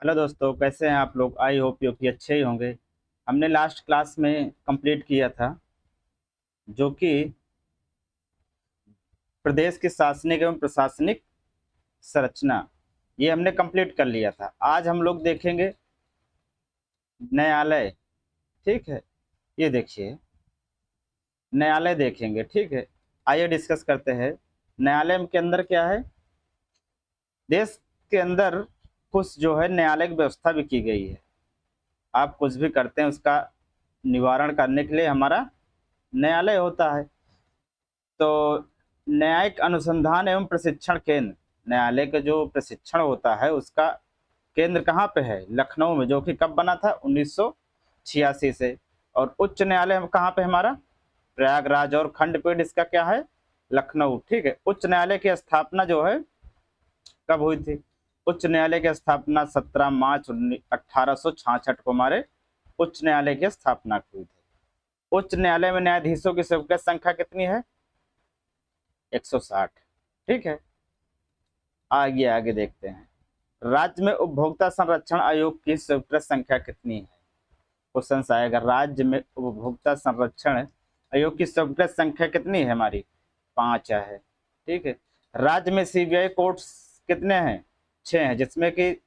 Hello दोस्तों, कैसे हैं आप लोग। आई होप यू कि अच्छे ही होंगे। हमने लास्ट क्लास में कंप्लीट किया था जो कि प्रदेश की शासनिक एवं प्रशासनिक संरचना, ये हमने कंप्लीट कर लिया था। आज हम लोग देखेंगे न्यायालय। ठीक है, ये देखिए न्यायालय देखेंगे। ठीक है, आइए डिस्कस करते हैं। न्यायालय के अंदर क्या है। देश के अंदर कुछ जो है न्यायालय की व्यवस्था भी की गई है। आप कुछ भी करते हैं उसका निवारण करने के लिए हमारा न्यायालय होता है। तो न्यायिक अनुसंधान एवं प्रशिक्षण केंद्र, न्यायालय का जो प्रशिक्षण होता है उसका केंद्र कहाँ पे है? लखनऊ में, जो कि कब बना था? 1986 से। और उच्च न्यायालय कहाँ पे हमारा? प्रयागराज। और खंडपीठ इसका क्या है? लखनऊ। ठीक है, उच्च न्यायालय की स्थापना जो है कब हुई थी? उच्च न्यायालय की स्थापना 17 मार्च 1866 को हमारे उच्च न्यायालय की स्थापना हुई थी। उच्च न्यायालय में न्यायाधीशों की संख्या कितनी है? 160। ठीक है, आगे आगे देखते हैं। राज्य में उपभोक्ता संरक्षण आयोग की स्वीकृत संख्या कितनी है? क्वेश्चन आएगा, राज्य में उपभोक्ता संरक्षण आयोग की स्वीकृत संख्या कितनी है? हमारी 5 है। ठीक है, राज्य में सीबीआई कोर्ट्स कितने हैं? 6 हैं, जिसमें कि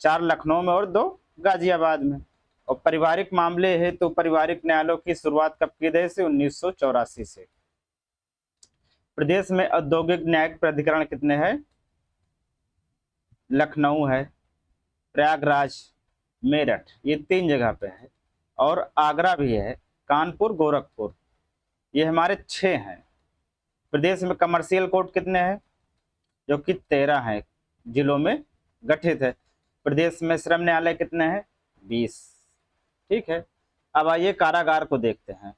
4 लखनऊ में और 2 गाजियाबाद में। और पारिवारिक मामले है तो पारिवारिक न्यायालयों की शुरुआत कब की गई? से 1984 से। प्रदेश में औद्योगिक न्यायिक प्राधिकरण कितने हैं? लखनऊ है, प्रयागराज, मेरठ, ये 3 जगह पे है। और आगरा भी है, कानपुर, गोरखपुर, ये हमारे 6 हैं। प्रदेश में कमर्शियल कोर्ट कितने हैं? जो कि 13 हैं, जिलों में गठित है। प्रदेश में श्रम न्यायालय कितने हैं? 20। ठीक है, अब आइए कारागार को देखते हैं।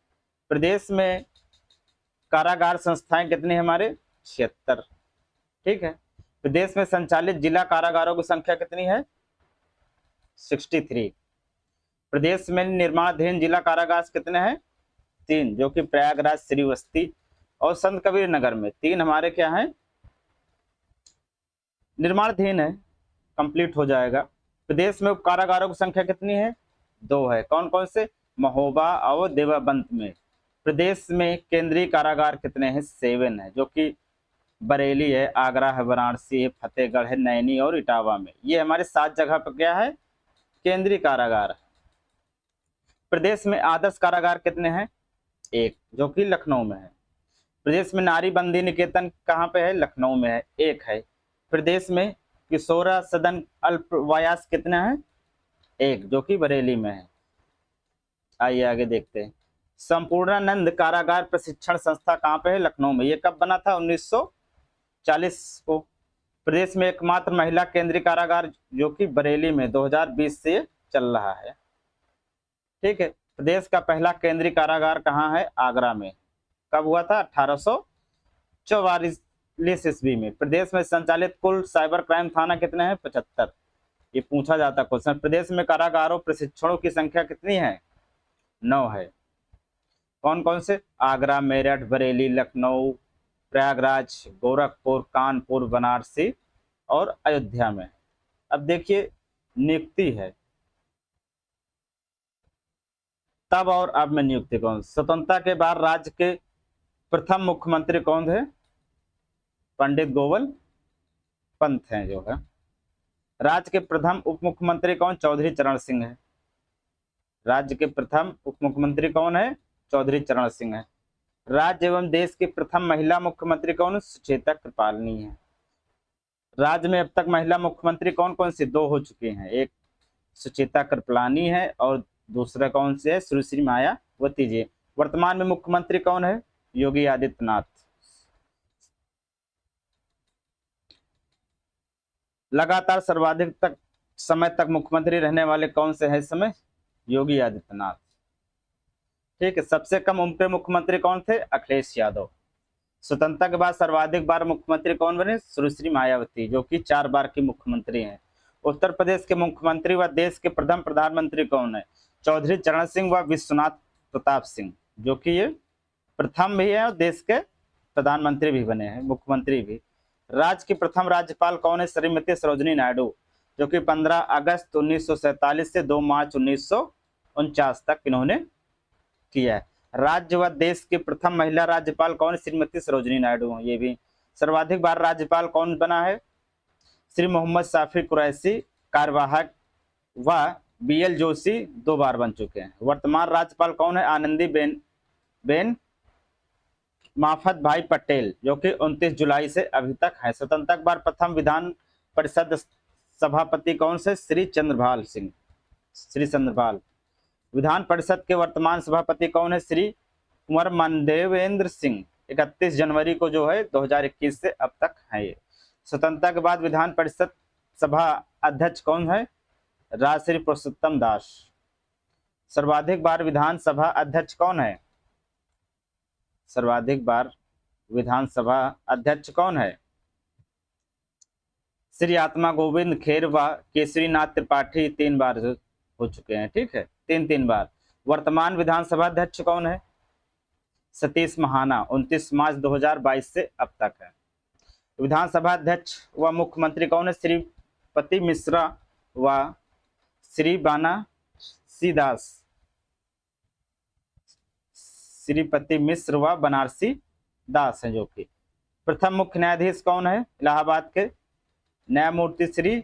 प्रदेश में कारागार संस्थाएं कितनी हैं? हमारे 76। ठीक है, प्रदेश में संचालित जिला कारागारों की संख्या कितनी है? 63। प्रदेश में निर्माणाधीन जिला कारागार कितने हैं? 3, जो कि प्रयागराज, श्रीवस्ती और संत कबीर नगर में 3 हमारे क्या हैं? निर्माणाधीन है, कंप्लीट हो जाएगा। प्रदेश में उप कारागारों की संख्या कितनी है? 2 है। कौन कौन से? महोबा और देवाबंद में। प्रदेश में केंद्रीय कारागार कितने हैं? 7 है, जो कि बरेली है, आगरा है, वाराणसी है, फतेहगढ़ है, नैनी और इटावा में। ये हमारे 7 जगह पर क्या है? केंद्रीय कारागार है। प्रदेश में आदर्श कारागार कितने हैं? 1, जो कि लखनऊ में है। प्रदेश में नारी बंदी निकेतन कहाँ पे है? लखनऊ में है, 1 है। प्रदेश में किशोरा सदन अल्पवायास कितना है? 1, जो कि बरेली में है। आइए आगे देखते हैं। संपूर्णानंद कारागार प्रशिक्षण संस्था कहाँ पे है? लखनऊ में। ये कब बना था? 1940 को। प्रदेश में एकमात्र महिला केंद्रीय कारागार जो कि बरेली में 2020 से चल रहा है। ठीक है, प्रदेश का पहला केंद्रीय कारागार कहाँ है? आगरा में। कब हुआ था? 1844 ईस्वी में। प्रदेश में संचालित कुल साइबर क्राइम थाना कितने हैं? 75। ये पूछा जाता क्वेश्चन। प्रदेश में कारागारों प्रशिक्षणों की संख्या कितनी है? 9 है। कौन कौन से? आगरा, मेरठ, बरेली, लखनऊ, प्रयागराज, गोरखपुर, कानपुर, बनारसी और अयोध्या में। अब देखिए नियुक्ति है, तब और अब में नियुक्ति कौन? स्वतंत्रता के बाद राज्य के प्रथम मुख्यमंत्री कौन थे? पंडित गोविंद पंत हैं जो है। राज्य के प्रथम उप मुख्यमंत्री कौन? चौधरी चरण सिंह है। राज्य के प्रथम उप मुख्यमंत्री कौन है? चौधरी चरण सिंह है। राज्य एवं देश की प्रथम महिला मुख्यमंत्री कौन? सुचेता कृपालनी है। राज्य में अब तक महिला मुख्यमंत्री कौन कौन सी? 2 हो चुकी हैं। एक सुचेता कृपलानी है और दूसरा कौन से है? सुश्री मायावती जी। वर्तमान में मुख्यमंत्री कौन है? योगी आदित्यनाथ। लगातार सर्वाधिक तक समय तक मुख्यमंत्री रहने वाले कौन से हैं इस समय? योगी आदित्यनाथ। ठीक है, सबसे कम उम्र के मुख्यमंत्री कौन थे? अखिलेश यादव। स्वतंत्रता के बाद सर्वाधिक बार मुख्यमंत्री कौन बने? सुश्री मायावती, जो कि 4 बार की मुख्यमंत्री हैं। उत्तर प्रदेश के मुख्यमंत्री व देश के प्रथम प्रधानमंत्री कौन है? चौधरी चरण सिंह व विश्वनाथ प्रताप सिंह, जो कि ये प्रथम भी है और देश के प्रधानमंत्री भी बने हैं, मुख्यमंत्री भी। राज्य की प्रथम राज्यपाल कौन है? श्रीमती सरोजिनी नायडू। जो कि 15 अगस्त 1947 से 2 मार्च 1949 तक इन्होंने किया है। राज्य व देश की प्रथम महिला राज्यपाल कौन? श्रीमती सरोजिनी नायडू। ये भी सर्वाधिक बार राज्यपाल कौन बना है? श्री मोहम्मद शाफी कुरैशी कार्यवाहक व BL जोशी 2 बार बन चुके हैं। वर्तमान राज्यपाल कौन है? आनंदीबेन माफत भाई पटेल, जो कि 29 जुलाई से अभी तक है। स्वतंत्रता बाद प्रथम विधान परिषद सभापति कौन से? श्री चंद्रपाल सिंह, श्री चंद्रपाल। विधान परिषद के वर्तमान सभापति कौन है? श्री कुंवर मनदेवेंद्र सिंह। 31 जनवरी को जो है 2021 से अब तक है ये। स्वतंत्रता के बाद विधान परिषद सभा अध्यक्ष कौन है? राजश्री पुरुषोत्तम दास। सर्वाधिक बार विधानसभा अध्यक्ष कौन है? सर्वाधिक बार विधानसभा अध्यक्ष कौन है? श्री आत्मा गोविंद खेर व केसरीनाथ त्रिपाठी 3 बार हो चुके हैं। ठीक है, 3 बार। वर्तमान विधानसभा अध्यक्ष कौन है? सतीश महाना, 29 मार्च 2022 से अब तक है। विधानसभा अध्यक्ष व मुख्यमंत्री कौन है? श्रीपति मिश्रा व श्री बनारसी दास, श्रीपति मिश्र व बनारसी दास हैं। जो कि प्रथम मुख्य न्यायाधीश कौन है इलाहाबाद के? न्यायमूर्ति श्री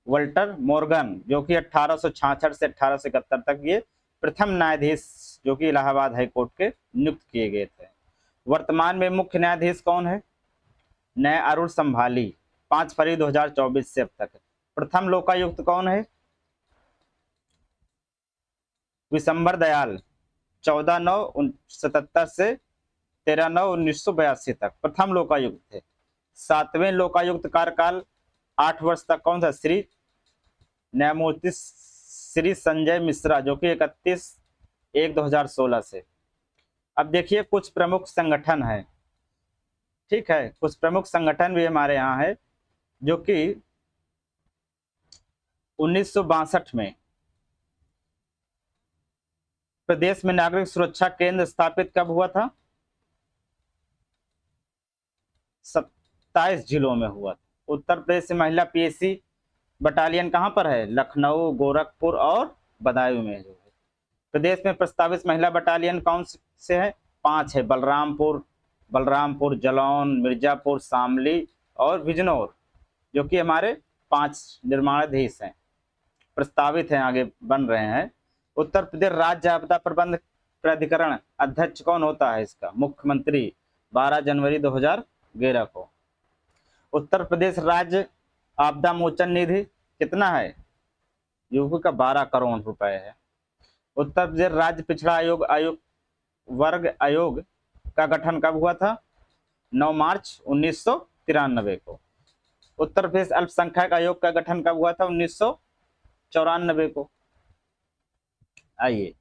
वल्टर मोर्गन, जो कि 1866 से 1871 तक ये प्रथम न्यायाधीश जो कि इलाहाबाद हाईकोर्ट के नियुक्त किए गए थे। वर्तमान में मुख्य न्यायाधीश कौन है? न्याय अरुण संभाली, 5 फरवरी 2024 से अब तक है। प्रथम लोकायुक्त कौन है? विशंबर दयाल, 14/9/77 से 13/9/1982 तक प्रथम लोकायुक्त थे। 7वें लोकायुक्त कार्यकाल 8 वर्ष तक कौन था? श्री न्यायमूर्ति श्री संजय मिश्रा, जो कि 31/1/2016 से। अब देखिए कुछ प्रमुख संगठन है। ठीक है, कुछ प्रमुख संगठन भी हमारे यहाँ है, जो कि 1962 में प्रदेश में नागरिक सुरक्षा केंद्र स्थापित कब हुआ था? 27 जिलों में हुआ था। उत्तर प्रदेश से महिला PSC बटालियन कहाँ पर है? लखनऊ, गोरखपुर और बदायूं में जो है। प्रदेश में प्रस्तावित महिला बटालियन कौन से है? 5 है। बलरामपुर, जालौन, मिर्जापुर, शामली और बिजनौर, जो कि हमारे 5 निर्माणाधीश हैं, प्रस्तावित हैं, आगे बन रहे हैं। उत्तर प्रदेश राज्य आपदा प्रबंध प्राधिकरण अध्यक्ष कौन होता है इसका? मुख्यमंत्री, 12 जनवरी 2011 को। उत्तर प्रदेश राज्य आपदा मोचन निधि कितना है? यूपी का 12 करोड़ रुपए है। उत्तर प्रदेश राज्य पिछड़ा वर्ग आयोग का गठन कब हुआ था? 9 मार्च 1993 को। उत्तर प्रदेश अल्पसंख्यक आयोग का गठन कब हुआ था? 1994 को। आइए,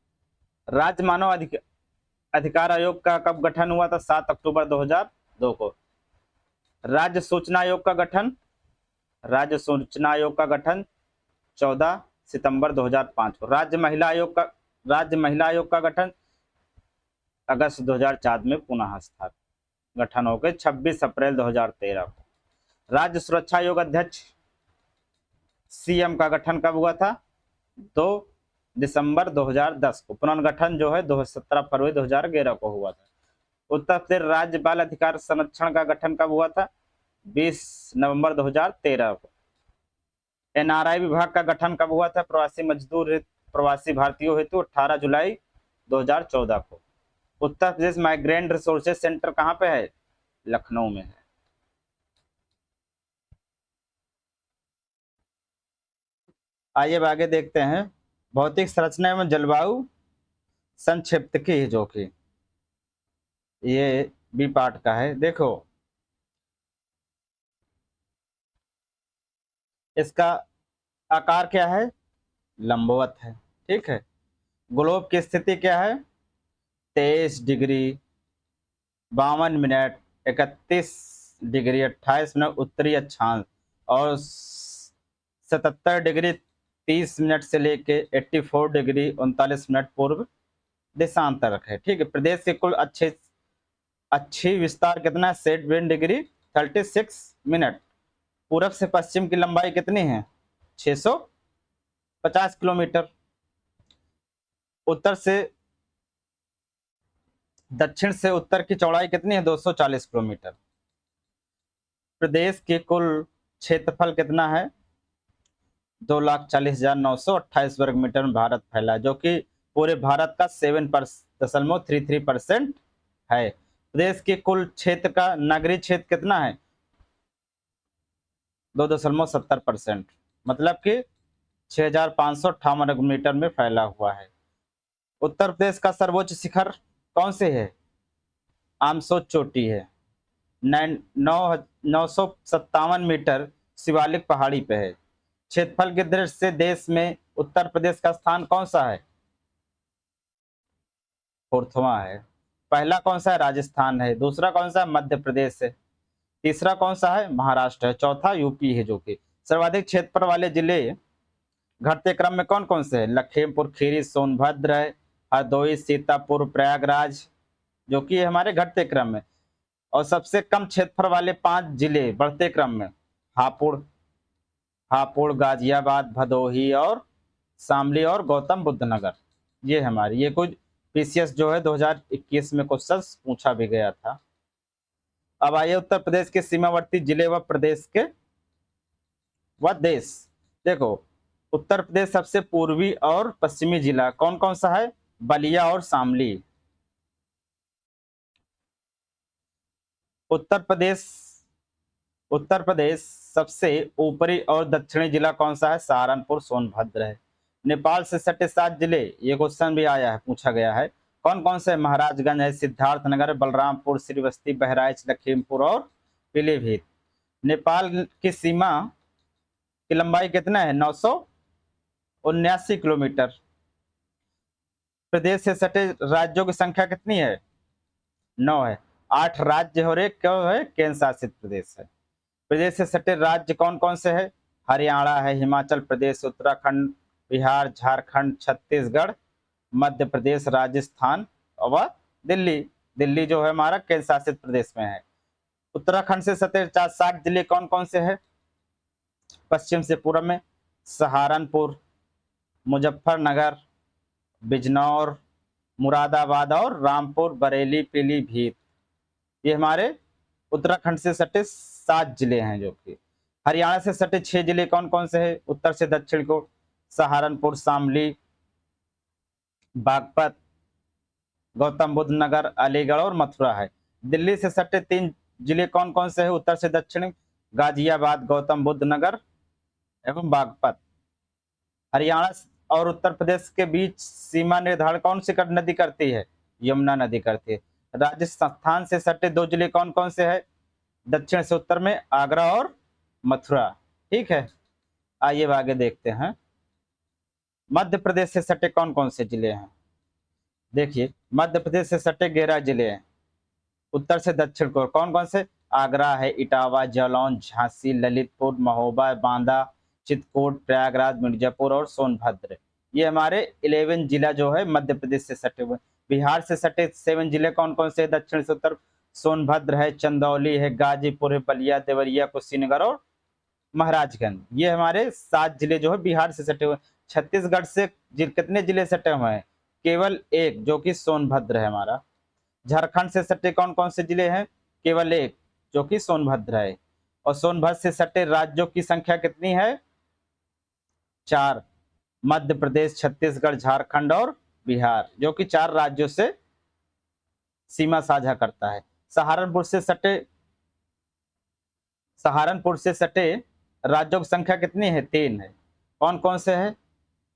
राज्य मानव अधिकार आयोग का कब गठन हुआ था? 7 अक्टूबर 2002 को। राज्य सूचना आयोग का गठन 14 सितंबर 2005 को। राज्य महिला आयोग का गठन अगस्त 2004 में पुनः गठन हो गए 26 अप्रैल 2013 को। राज्य सुरक्षा आयोग अध्यक्ष CM का गठन कब हुआ था? 2 दिसंबर 2010 को। पुनर्गठन जो है 17 फरवरी 2011 को हुआ था। उत्तर प्रदेश राज्य बाल अधिकार संरक्षण का गठन कब हुआ था? 20 नवंबर 2013 को। NRI विभाग का गठन कब हुआ था? प्रवासी भारतीयों हेतु 18 जुलाई 2014 को। Uttar Pradesh migrant resources centre कहाँ पे है? लखनऊ में है। आइए अब आगे देखते हैं भौतिक संरचना एवं जलवायु संक्षिप्तकी, जो कि ये B पार्ट का है। देखो इसका आकार क्या है? लंबवत है। ठीक है। ग्लोब की स्थिति क्या है? 23 डिग्री 52 मिनट 31 डिग्री 28 मिनट उत्तरी अक्षांश और 77 डिग्री 30 मिनट से लेके 84 डिग्री 39 मिनट पूर्व देशांतर है। ठीक है। प्रदेश के कुल अच्छी विस्तार कितना है? 7 डिग्री 36 मिनट। पूरब से पश्चिम की लंबाई कितनी है? 650 किलोमीटर। उत्तर से दक्षिण से उत्तर की चौड़ाई कितनी है? 240 किलोमीटर। प्रदेश के कुल क्षेत्रफल कितना है? 2,40,928 वर्ग मीटर में भारत फैला है, जो कि पूरे भारत का 7.33% है। प्रदेश के कुल क्षेत्र का नगरीय क्षेत्र कितना है? 2.70%, मतलब कि 6,558 वर्ग मीटर में फैला हुआ है। उत्तर प्रदेश का सर्वोच्च शिखर कौन से है? आमसो चोटी है। 957 मीटर शिवालिक पहाड़ी पे है। क्षेत्रफल की दृष्टि से देश में उत्तर प्रदेश का स्थान कौन सा है? 4वां है। पहला कौन सा है? राजस्थान है। दूसरा कौन सा है? मध्य प्रदेश है। तीसरा कौन सा है? महाराष्ट्र है। चौथा यूपी है। जो कि सर्वाधिक क्षेत्रफल वाले जिले घटते क्रम में कौन कौन से है? लखीमपुर खीरी, सोनभद्र है, हरदोई, सीतापुर, प्रयागराज, जो कि हमारे घटते क्रम में। और सबसे कम क्षेत्रफल वाले 5 जिले बढ़ते क्रम में हापुड़, गाजियाबाद, भदोही और शामली और गौतम बुद्ध नगर। ये हमारी ये कुछ पीसीएस जो है 2021 में क्वेश्चन पूछा भी गया था। अब आइए उत्तर प्रदेश के सीमावर्ती जिले व प्रदेश के व देश। देखो, उत्तर प्रदेश सबसे पूर्वी और पश्चिमी जिला कौन कौन सा है? बलिया और शामली। उत्तर प्रदेश सबसे ऊपरी और दक्षिणी जिला कौन सा है? सहारनपुर, सोनभद्र है। नेपाल से सटे 7 जिले, ये क्वेश्चन भी आया है, पूछा गया है। कौन कौन से? महाराजगंज है, सिद्धार्थनगर, बलरामपुर, श्रीवस्ती, बहराइच, लखीमपुर और पीलीभीत। नेपाल की सीमा की लंबाई कितना है? 979 किलोमीटर। प्रदेश से सटे राज्यों की संख्या कितनी है? 9 है। 8 राज्य और एक क्या है? केंद्र शासित प्रदेश है। प्रदेश से सटे राज्य कौन कौन से है? हरियाणा है, हिमाचल प्रदेश, उत्तराखंड, बिहार, झारखंड, छत्तीसगढ़, मध्य प्रदेश, राजस्थान और दिल्ली। दिल्ली जो है हमारा केंद्र शासित प्रदेश में है। उत्तराखंड से सटे 60 जिले कौन कौन से है? पश्चिम से पूर्व में सहारनपुर, मुजफ्फरनगर, बिजनौर, मुरादाबाद और रामपुर, बरेली, पीलीभीत। ये हमारे उत्तराखंड से सटे 7 जिले हैं। जो कि हरियाणा से सटे 6 जिले कौन कौन से हैं? उत्तर से दक्षिण को सहारनपुर, शामली, बागपत, गौतम बुद्ध नगर, अलीगढ़ और मथुरा है। दिल्ली से सटे 3 जिले कौन कौन से हैं? उत्तर से दक्षिण गाजियाबाद, गौतम बुद्ध नगर एवं बागपत। हरियाणा और उत्तर प्रदेश के बीच सीमा निर्धारण कौन सी नदी करती है? यमुना नदी करती है। राजस्थान से सटे 2 जिले कौन कौन से है? दक्षिण से उत्तर में आगरा और मथुरा। ठीक है, आइए आगे देखते हैं। मध्य प्रदेश से सटे कौन कौन से जिले हैं? देखिए, मध्य प्रदेश से सटे 11 जिले हैं। उत्तर से दक्षिण को कौन कौन से? आगरा है, इटावा, जालौन, झांसी, ललितपुर, महोबा, बांदा, चित्रकूट, प्रयागराज, मिर्जापुर और सोनभद्र। ये हमारे 11 जिला जो है मध्य प्रदेश से सटे हुए। बिहार से सटे 7 जिले कौन कौन से? दक्षिण से उत्तर सोनभद्र है, चंदौली है, गाजीपुर है, बलिया, देवरिया, कुशीनगर और महाराजगंज। ये हमारे 7 जिले जो है बिहार से सटे हुए। छत्तीसगढ़ से कितने जिले सटे हुए हैं? केवल एक, जो कि सोनभद्र है हमारा। झारखंड से सटे कौन कौन से जिले हैं? केवल एक, जो कि सोनभद्र है। और सोनभद्र से सटे राज्यों की संख्या कितनी है? 4, मध्य प्रदेश, छत्तीसगढ़, झारखंड और बिहार, जो कि 4 राज्यों से सीमा साझा करता है। सहारनपुर से सटे राज्यों की संख्या कितनी है? 3 है। कौन कौन से है?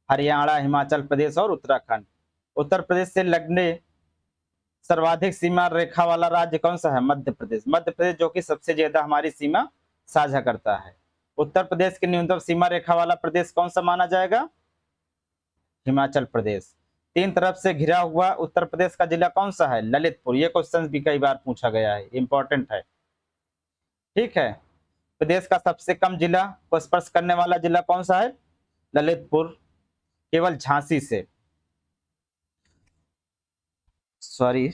हरियाणा, हिमाचल प्रदेश और उत्तराखंड। उत्तर प्रदेश से लगने सर्वाधिक सीमा रेखा वाला राज्य कौन सा है? मध्य प्रदेश। मध्य प्रदेश जो कि सबसे ज्यादा हमारी सीमा साझा करता है। उत्तर प्रदेश की न्यूनतम सीमा रेखा वाला प्रदेश कौन सा माना जाएगा? हिमाचल प्रदेश। 3 तरफ से घिरा हुआ उत्तर प्रदेश का जिला कौन सा है? ललितपुर। ये क्वेश्चन भी कई बार पूछा गया है, इंपॉर्टेंट है। ठीक है, प्रदेश का सबसे कम जिला को स्पर्श करने वाला जिला कौन सा है? ललितपुर, केवल झांसी से। सॉरी,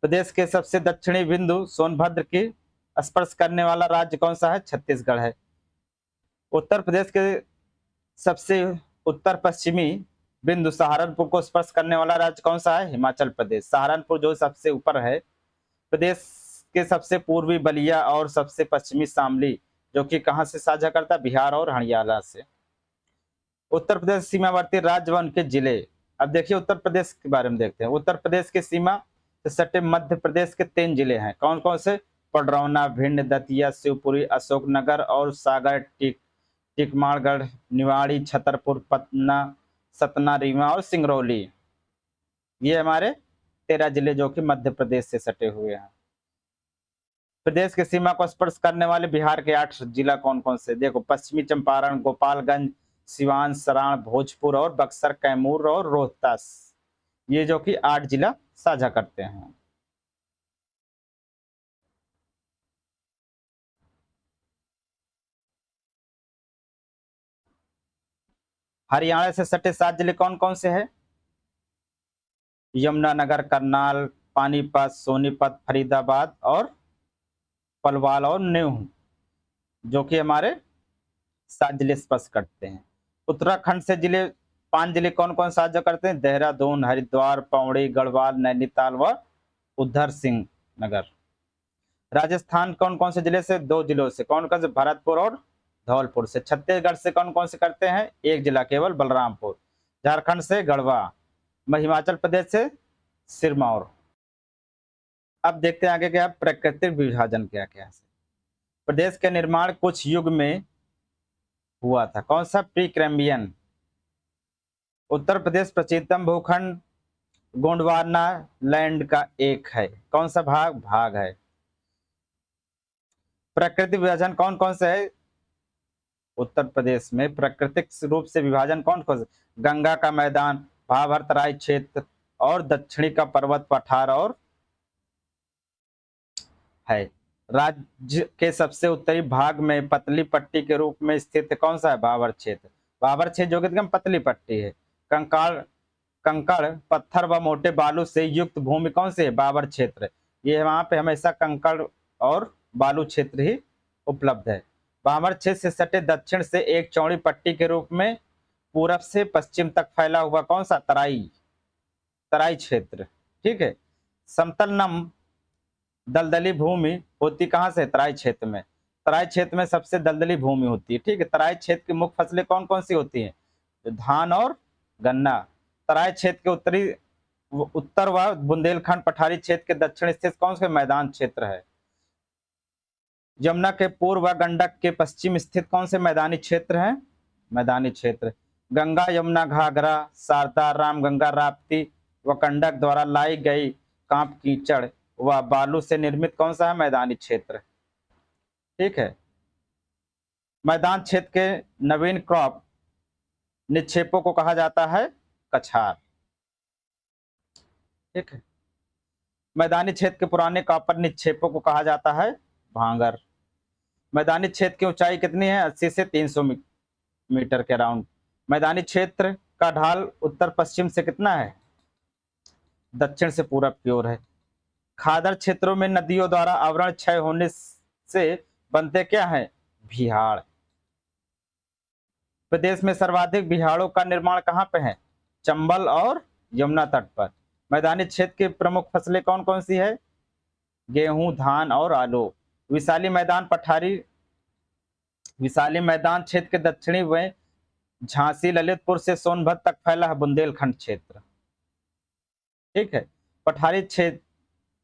प्रदेश के सबसे दक्षिणी बिंदु सोनभद्र की स्पर्श करने वाला राज्य कौन सा है? छत्तीसगढ़ है। उत्तर प्रदेश के सबसे उत्तर पश्चिमी बिंदु सहारनपुर को स्पर्श करने वाला राज्य कौन सा है? हिमाचल प्रदेश। सहारनपुर जो सबसे ऊपर है। प्रदेश के सबसे पूर्वी बलिया और सबसे पश्चिमी शामली जो कि कहां से साझा करता है? बिहार और हरियाणा से। उत्तर प्रदेश सीमावर्ती राज्य व उनके जिले। अब देखिए उत्तर प्रदेश के बारे में देखते हैं। उत्तर प्रदेश की सीमा से सटे मध्य प्रदेश के 3 जिले हैं। कौन कौन से? पडरौना, भिंड, दतिया, शिवपुरी, अशोकनगर और सागर, टिकमागढ़, निवाड़ी, छतरपुर, पटना, सतना, रीवा और सिंगरौली। ये हमारे 13 जिले जो कि मध्य प्रदेश से सटे हुए हैं। प्रदेश की सीमा को स्पर्श करने वाले बिहार के 8 जिला कौन कौन से? देखो, पश्चिमी चंपारण, गोपालगंज, सिवान, सराण, भोजपुर और बक्सर, कैमूर और रोहतास। ये जो कि 8 जिला साझा करते हैं। हरियाणा से सटे 7 जिले कौन कौन से हैं? यमुनानगर, करनाल, पानीपत, सोनीपत, फरीदाबाद और पलवाल और न्यूह जो कि हमारे 7 जिले स्पर्श करते हैं। उत्तराखंड से 5 जिले कौन कौन साझा करते हैं? देहरादून, हरिद्वार, पौड़ी, गढ़वाल, नैनीताल व उधर सिंह नगर। राजस्थान कौन कौन से जिले से? 2 जिलों से। कौन कौन से? भरतपुर और धौलपुर से। छत्तीसगढ़ से कौन कौन से करते हैं? 1 जिला केवल, बलरामपुर। झारखंड से गढ़वा। हिमाचल प्रदेश से सिरमौर। अब देखते हैं आगे क्या प्राकृतिक विभाजन क्या क्या है। प्रदेश के निर्माण कुछ युग में हुआ था। कौन सा? Pre Cambrian. उत्तर प्रदेश प्राचीनतम भूखंड गोंडवाना लैंड का एक है। कौन सा भाग है? प्राकृतिक विभाजन कौन कौन से है? उत्तर प्रदेश में प्राकृतिक रूप से विभाजन कौन कौन से? गंगा का मैदान, भाभर तराई क्षेत्र और दक्षिणी का पर्वत पठार और है। राज्य के सबसे उत्तरी भाग में पतली पट्टी के रूप में स्थित कौन सा है? भाभर क्षेत्र। भाभर क्षेत्र जो कि एकदम पतली पट्टी है। कंकड़ पत्थर व मोटे बालू से युक्त भूमि कौन सी है? भाभर क्षेत्र। ये वहां पे हमेशा कंकड़ और बालू क्षेत्र ही उपलब्ध है। भाभर क्षेत्र से सटे दक्षिण से एक चौड़ी पट्टी के रूप में पूरब से पश्चिम तक फैला हुआ कौन सा? तराई क्षेत्र। ठीक है। समतल नम दलदली भूमि होती कहां से? तराई क्षेत्र में। तराई क्षेत्र में सबसे दलदली भूमि होती है। ठीक है। तराई क्षेत्र की मुख्य फसलें कौन कौन सी होती हैं? धान और गन्ना। तराई क्षेत्र के उत्तर व बुंदेलखंड पठारी क्षेत्र के दक्षिण स्थित कौन से मैदान क्षेत्र है? यमुना के पूर्व व गंडक के पश्चिम स्थित कौन से मैदानी क्षेत्र हैं? मैदानी क्षेत्र। गंगा, यमुना, घाघरा, शारदा, रामगंगा, राप्ती व गंडक द्वारा लाई गई कांप कीचड़ व बालू से निर्मित कौन सा है? मैदानी क्षेत्र। ठीक है। मैदान क्षेत्र के नवीन क्रॉप निक्षेपों को कहा जाता है कछार। ठीक है। मैदानी क्षेत्र के पुराने कॉपर निक्षेपों को कहा जाता है भांगर। मैदानी क्षेत्र की ऊंचाई कितनी है? 80 से 300 मीटर के अराउंड। मैदानी क्षेत्र का ढाल उत्तर पश्चिम से कितना है? दक्षिण से पूरब की ओर है। खादर क्षेत्रों में नदियों द्वारा आवरण क्षय होने से बनते क्या है? बिहाड़। प्रदेश में सर्वाधिक बिहाड़ों का निर्माण कहाँ पे है? चंबल और यमुना तट पर। मैदानी क्षेत्र की प्रमुख फसलें कौन कौन सी है? गेहूं, धान और आलू। विशाली मैदान क्षेत्र के दक्षिणी में झांसी, ललितपुर से सोनभद्र तक फैला है बुंदेलखंड क्षेत्र। ठीक है।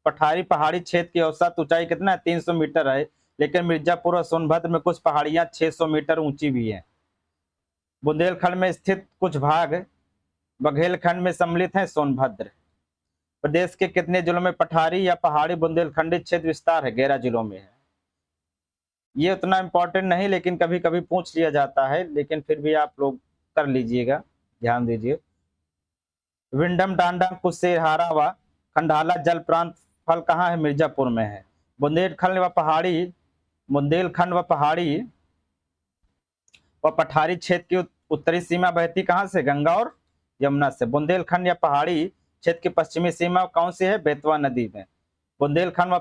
पठारी पहाड़ी क्षेत्र की औसत ऊंचाई कितना है? 300 मीटर है, लेकिन मिर्जापुर और सोनभद्र में कुछ पहाड़ियां 600 मीटर ऊंची भी हैं। बुंदेलखंड में स्थित कुछ भाग बघेलखंड में सम्मिलित हैं सोनभद्र। प्रदेश के कितने जिलों में पठारी या पहाड़ी बुंदेलखंडी क्षेत्र विस्तार है? 11 जिलों में है। ये उतना इंपॉर्टेंट नहीं, लेकिन कभी कभी पूछ लिया जाता है, लेकिन फिर भी आप लोग कर लीजिएगा, ध्यान दीजिए। विंडम, डांडा, कुशेहारा व खंडाला जल प्रांत फल कहाँ है? मिर्जापुर में है। बुंदेलखंड व पहाड़ी व पठारी क्षेत्र की उत्तरी सीमा बहती कहाँ से? गंगा और यमुना से। बुंदेलखंड या पहाड़ी क्षेत्र की पश्चिमी सीमा कौन सी है? बेतवा नदी में। बुंदेलखंड व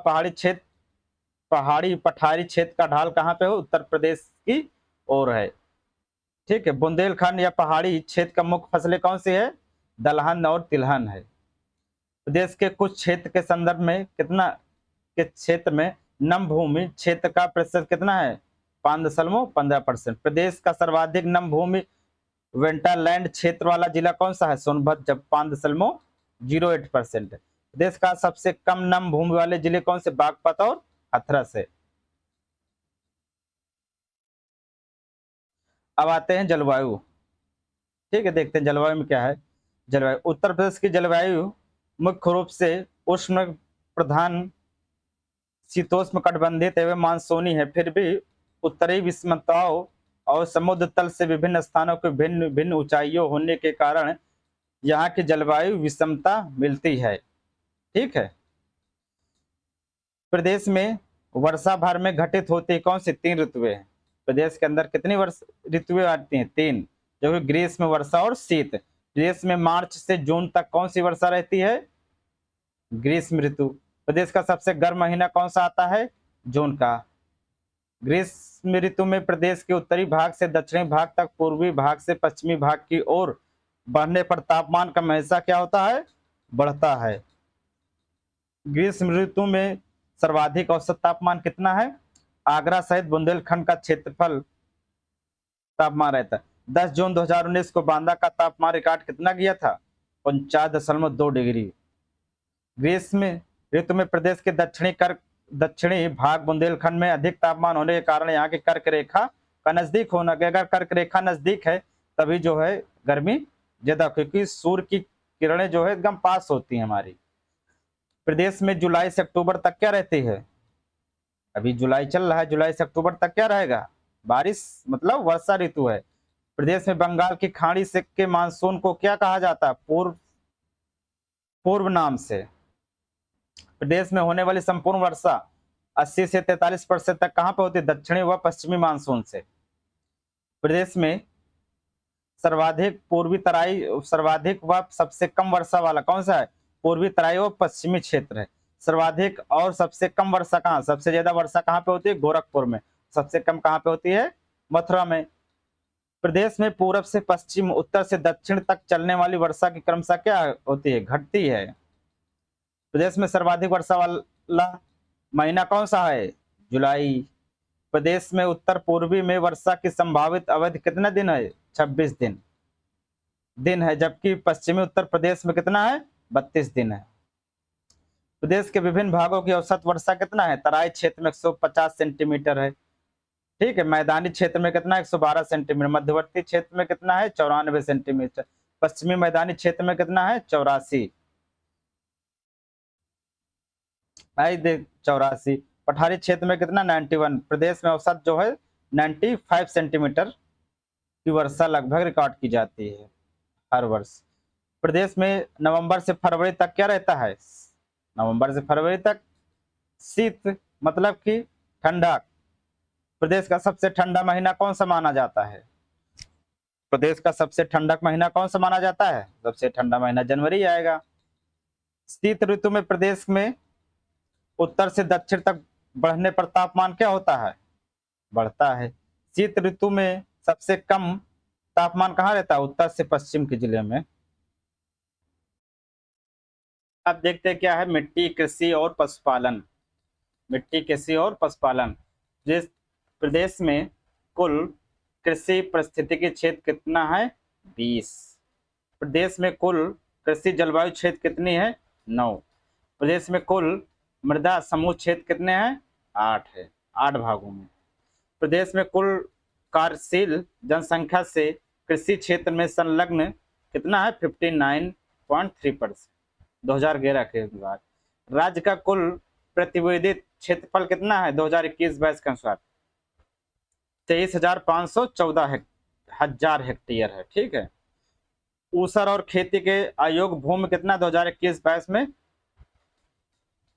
पहाड़ी पठारी क्षेत्र का ढाल कहाँ पे हो? उत्तर प्रदेश की ओर है। ठीक है। बुंदेलखंड या पहाड़ी क्षेत्र का मुख्य फसलें कौन सी है? दलहन और तिलहन है। प्रदेश के कुछ क्षेत्र के संदर्भ में कितना के क्षेत्र में नम भूमि क्षेत्र का प्रतिशत कितना है? 5.15%। प्रदेश का सर्वाधिक नम भूमि वेंटालैंड क्षेत्र वाला जिला कौन सा है? सोनभद्र, जब 5.08% है। प्रदेश का सबसे कम नम भूमि वाले जिले कौन से? बागपत और हाथरस है। अब आते हैं जलवायु। ठीक है, देखते हैं जलवायु में क्या है। जलवायु, उत्तर प्रदेश की जलवायु मुख्य रूप से उष्ण प्रधान शीतोष्ण कटिबंधीय एवं मानसूनी है। फिर भी उत्तरी विषमताओं और समुद्र तल से विभिन्न स्थानों के भिन्न भिन्न ऊंचाइयों होने के कारण यहाँ की जलवायु विषमता मिलती है। ठीक है। प्रदेश में वर्षा भर में घटित होती कौन सी 3 ऋतुएं हैं? प्रदेश के अंदर कितनी वर्ष ऋतुएं आती हैं? 3, जो कि ग्रीष्म, वर्षा और शीत। प्रदेश में मार्च से जून तक कौन सी वर्षा रहती है? ग्रीष्म ऋतु। प्रदेश का सबसे गर्म महीना कौन सा आता है? जून का। ग्रीष्म ऋतु में प्रदेश के उत्तरी भाग से दक्षिणी भाग तक, पूर्वी भाग से पश्चिमी भाग की ओर बढ़ने पर तापमान का हमेशा क्या होता है? बढ़ता है। ग्रीष्म ऋतु में सर्वाधिक औसत तापमान कितना है? आगरा सहित बुंदेलखंड का क्षेत्रफल तापमान रहता है। 10 जून 2019 को बांदा का तापमान रिकॉर्ड कितना गया था? 49.2 डिग्री। ग्रीष्म ऋतु में प्रदेश के दक्षिणी भाग बुंदेलखंड में अधिक तापमान होने के कारण यहाँ की कर्क रेखा का नजदीक होना, अगर कर्क रेखा नजदीक है तभी जो है गर्मी ज्यादा, क्योंकि सूर्य की किरणें जो है एकदम पास होती हैं हमारी। प्रदेश में जुलाई से अक्टूबर तक क्या रहती है? अभी जुलाई चल रहा है, जुलाई से अक्टूबर तक क्या रहेगा? बारिश, मतलब वर्षा ऋतु है। प्रदेश में बंगाल की खाड़ी से के मानसून को क्या कहा जाता है? पूर्व नाम से। प्रदेश में होने वाली संपूर्ण वर्षा 80 से 43% तक कहां पे होती है? दक्षिणी व पश्चिमी मानसून से। प्रदेश में सर्वाधिक व सबसे कम वर्षा वाला कौन सा है? पूर्वी तराई व पश्चिमी क्षेत्र है। सर्वाधिक और सबसे कम वर्षा कहाँ? सबसे ज्यादा वर्षा कहाँ पे होती है? गोरखपुर में। सबसे कम कहाँ पे होती है? मथुरा में। प्रदेश में पूरब से पश्चिम, उत्तर से दक्षिण तक चलने वाली वर्षा की क्रमशः क्या होती है? घटती है। प्रदेश में सर्वाधिक वर्षा वाला महीना कौन सा है? जुलाई। प्रदेश में उत्तर पूर्वी में वर्षा की संभावित अवधि कितने दिन है? 26 दिन है, जबकि पश्चिमी उत्तर प्रदेश में कितना है? 32 दिन है। प्रदेश के विभिन्न भागों की औसत वर्षा कितना है? तराई क्षेत्र में 150 सेंटीमीटर है। ठीक है। मैदानी क्षेत्र में कितना? 112 सेंटीमीटर। मध्यवर्ती क्षेत्र में कितना है? 94 सेंटीमीटर। पश्चिमी मैदानी क्षेत्र में कितना है? 84। 84। पठारी क्षेत्र में कितना? 91। प्रदेश में औसत जो है 95 सेंटीमीटर की वर्षा लगभग रिकॉर्ड की जाती है हर वर्ष। प्रदेश में नवंबर से फरवरी तक क्या रहता है? नवंबर से फरवरी तक शीत, मतलब कि ठंडा। प्रदेश का सबसे ठंडा महीना कौन सा माना जाता है? प्रदेश का सबसे ठंडक महीना कौन सा माना जाता है? सबसे ठंडा महीना जनवरी आएगा। शीत ऋतु में प्रदेश में उत्तर से दक्षिण तक बढ़ने पर तापमान क्या होता है? बढ़ता है। शीत ऋतु में सबसे कम तापमान कहाँ रहता है? उत्तर से पश्चिम के जिले में। अब देखते हैं क्या है मिट्टी, कृषि और पशुपालन। मिट्टी, कृषि और पशुपालन। जिस प्रदेश में कुल कृषि पारिस्थितिकी क्षेत्र कितना है? 20। प्रदेश में कुल कृषि जलवायु क्षेत्र कितनी है? 9। प्रदेश में कुल मृदा समूह क्षेत्र कितने हैं? 8 है, 8 भागों में। प्रदेश में कुल कार्यशील जनसंख्या से कृषि क्षेत्र में संलग्न कितना है? 59.3%, 2011 के अनुसार। राज्य का कुल प्रतिवेदित क्षेत्रफल कितना है 2021-22 के अनुसार? 23,514 हजार हेक्टेयर है। ठीक है। ऊसर और खेती के अयोग भूमि कितना 2021-22 में?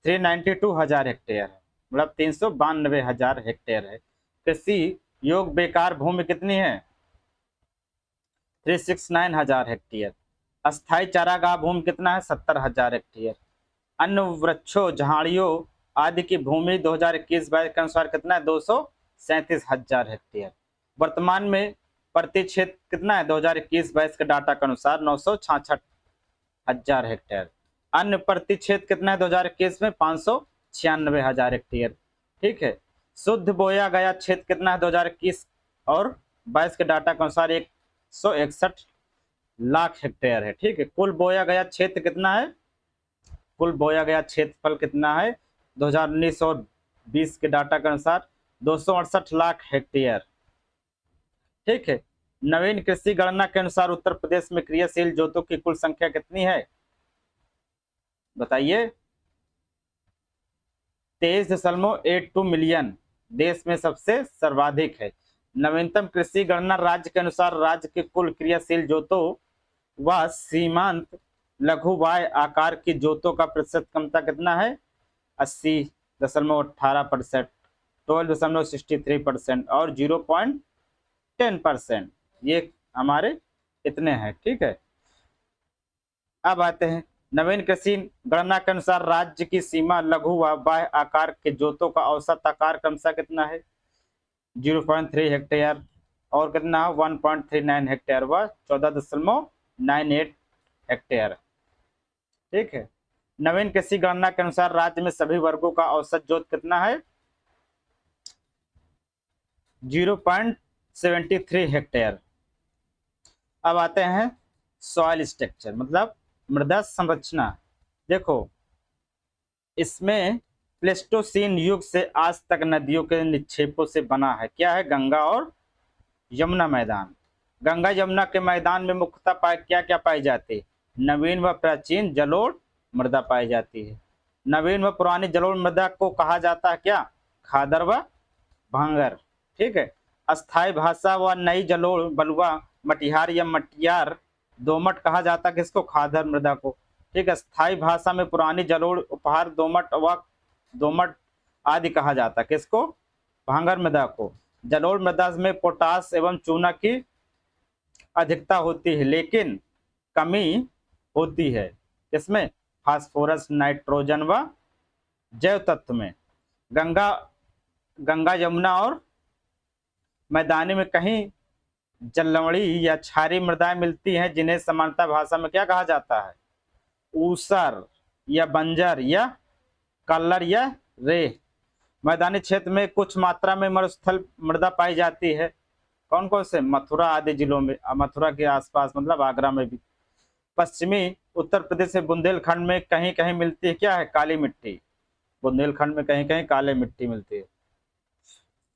392 हजार हेक्टेयर है, मतलब 392 हजार हेक्टेयर है। कृषि योग बेकार भूमि कितनी है? 369 हजार हेक्टेयर। अस्थायी चारागाह भूमि कितना है? 70 हजार हेक्टेयर। अन्य वृक्षों, झाड़ियों आदि की भूमि 2021-22 के अनुसार कितना है? 237 हजार हेक्टेयर। वर्तमान में प्रति क्षेत्र कितना है 2021-22 के डाटा के अनुसार 966,000 हेक्टेयर। अन्य प्रति क्षेत्र कितना है 2021 में 596,000 हेक्टेयर। ठीक है। शुद्ध बोया गया क्षेत्र कितना है 2021 और 22 के डाटा के अनुसार 161 लाख हेक्टेयर है। ठीक है। कुल बोया गया क्षेत्र कितना है, कुल बोया गया क्षेत्रफल कितना है 2019 और 20 के डाटा के अनुसार 268 लाख हेक्टेयर। ठीक है। नवीन कृषि गणना के अनुसार उत्तर प्रदेश में क्रियाशील जोतों की कुल संख्या कितनी है बताइए। 23.82 मिलियन देश में सबसे सर्वाधिक है। नवीनतम कृषि गणना राज्य के अनुसार राज्य के कुल क्रियाशील जोतों व सीमांत लघु वाय आकार की जोतों का प्रतिशत क्षमता कितना है 80.18%, 12.63% और 0.10%। ये हमारे इतने हैं। ठीक है। अब आते हैं नवीन कृषि गणना के अनुसार राज्य की सीमा लघु व बाह्य आकार के जोतों का औसत आकार क्रमशः कितना है 0.3 हेक्टेयर और कितना 1.39 हेक्टेयर व 14.98 हेक्टेयर। ठीक है। नवीन कृषि गणना के अनुसार राज्य में सभी वर्गों का औसत जोत कितना है 0.73 हेक्टेयर। अब आते हैं सॉइल स्ट्रक्चर मतलब मृदा संरचना। देखो इसमें प्लेस्टोसीन युग से आज तक नदियों के निक्षेपों से बना है। क्या है गंगा और यमुना मैदान। गंगा यमुना के मैदान में मुख्यतः क्या क्या पाई जाती है नवीन व प्राचीन जलोढ़ मृदा पाई जाती है। नवीन व पुरानी जलोढ़ मृदा को कहा जाता है क्या खादर व भांगर। ठीक है। अस्थाई भाषा व नई जलोढ़ बलुआ मटिहार या मटियार दोमट कहा जाता है किसको खादर मृदा को। ठीक है। स्थायी भाषा में पुरानी जलोढ़ उपहार दोमट व दोमट आदि कहा जाता है किसको भांगर मृदा को। जलोढ़ मृदा में पोटास एवं चूना की अधिकता होती है लेकिन कमी होती है इसमें फास्फोरस नाइट्रोजन व जैव तत्व में। गंगा यमुना और मैदानी में कहीं जलवणी या क्षारीय मृदाएं मिलती हैं जिन्हें समानता भाषा में क्या कहा जाता है ऊसर या बंजर या कल्लर या रेह। मैदानी क्षेत्र में कुछ मात्रा में मरुस्थल मृदा पाई जाती है कौन कौन से मथुरा आदि जिलों में मथुरा के आसपास मतलब आगरा में भी। पश्चिमी उत्तर प्रदेश से बुंदेलखंड में कहीं कहीं मिलती है क्या है काली मिट्टी। बुंदेलखंड में कहीं कहीं काली मिट्टी मिलती है।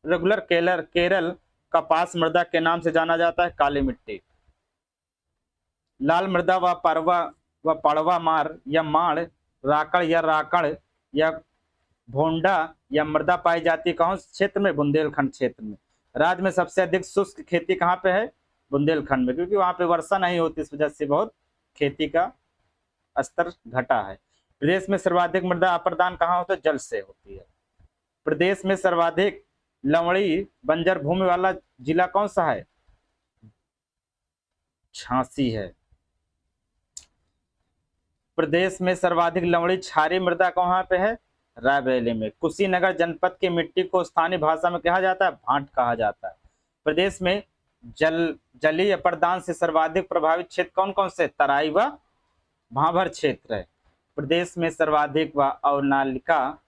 रेगुलर केरल कपास मृदा के नाम से जाना जाता है काली मिट्टी। लाल मृदा व परवा व पड़वा मार या माड़ राकड़ या राकड़ या भोंडा या मृदा पाई जाती है कौन क्षेत्र में बुंदेलखंड क्षेत्र में। राज्य में सबसे अधिक शुष्क खेती कहाँ पे है बुंदेलखंड में क्योंकि वहां पे वर्षा नहीं होती इस वजह से बहुत खेती का स्तर घटा है। प्रदेश में सर्वाधिक मृदा अप्रदान कहाँ होता है जल से होती है। प्रदेश में सर्वाधिक लवणी बंजर भूमि वाला जिला कौन सा है झांसी है। प्रदेश में सर्वाधिक लवणी क्षारीय मृदा कहाँ पे है रायबरेली में। कुशीनगर जनपद की मिट्टी को स्थानीय भाषा में कहा जाता है भांट कहा जाता है। प्रदेश में जलीय अप्रदान से सर्वाधिक प्रभावित क्षेत्र कौन कौन से तराई व भाभर क्षेत्र है। प्रदेश में सर्वाधिक व अवनालिका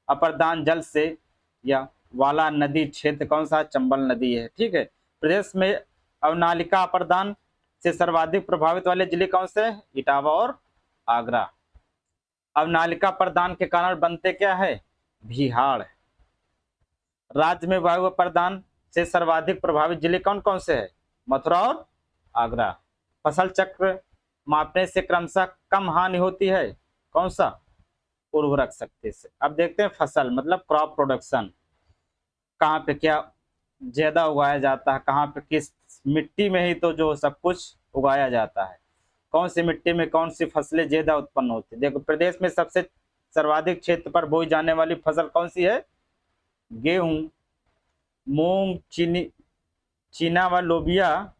अप्रदान जल से या वाला नदी क्षेत्र कौन सा चंबल नदी है। ठीक है। प्रदेश में अवनालिका अप्रदान से सर्वाधिक प्रभावित वाले जिले कौन से इटावा और आगरा। अवनालिका प्रदान के कारण बनते क्या है बिहार। राज्य में वायु प्रदान से सर्वाधिक प्रभावित जिले कौन कौन से है मथुरा और आगरा। फसल चक्र मापने से क्रमशः कम हानि होती है कौन सा उर्वरक शक्ति से। अब देखते हैं फसल मतलब क्रॉप प्रोडक्शन कहाँ पे क्या ज्यादा उगाया जाता है कहाँ पे किस मिट्टी में ही तो जो सब कुछ उगाया जाता है कौन सी मिट्टी में कौन सी फसलें ज्यादा उत्पन्न होती है। देखो प्रदेश में सबसे सर्वाधिक क्षेत्र पर बोई जाने वाली फसल कौन सी है गेहूं मूंग चीना व लोबिया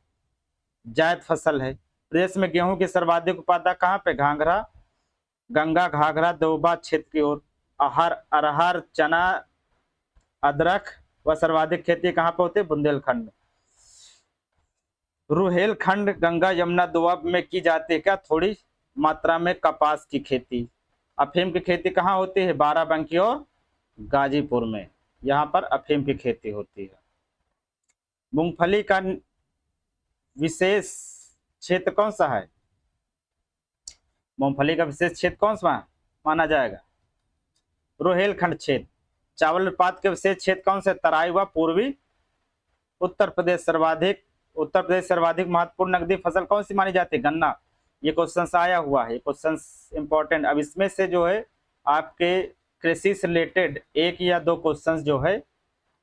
जायद फसल है। प्रदेश में गेहूं की सर्वाधिक उत्पादक कहाँ पे घाघरा गंगा घाघरा दोबा क्षेत्र की ओर। अरहर चना अदरक व सर्वाधिक खेती कहाँ पे होती है बुंदेलखंड में। रुहेलखंड गंगा यमुना दोआब में की जाती है क्या? थोड़ी मात्रा में कपास की खेती। अफीम की खेती कहाँ होती है? बाराबंकी और गाजीपुर में, यहाँ पर अफीम की खेती होती है। मूंगफली का विशेष क्षेत्र कौन सा है? मूंगफली का विशेष क्षेत्र कौन सा माना जाएगा? रुहेलखंड क्षेत्र। चावल उत्पाद के विशेष क्षेत्र कौन से? तराई व पूर्वी उत्तर प्रदेश। सर्वाधिक महत्वपूर्ण नकदी फसल कौन सी मानी जाती है? गन्ना। ये क्वेश्चन आया हुआ है, क्वेश्चन इंपॉर्टेंट। अब इसमें से जो है आपके कृषि से रिलेटेड एक या दो क्वेश्चन जो है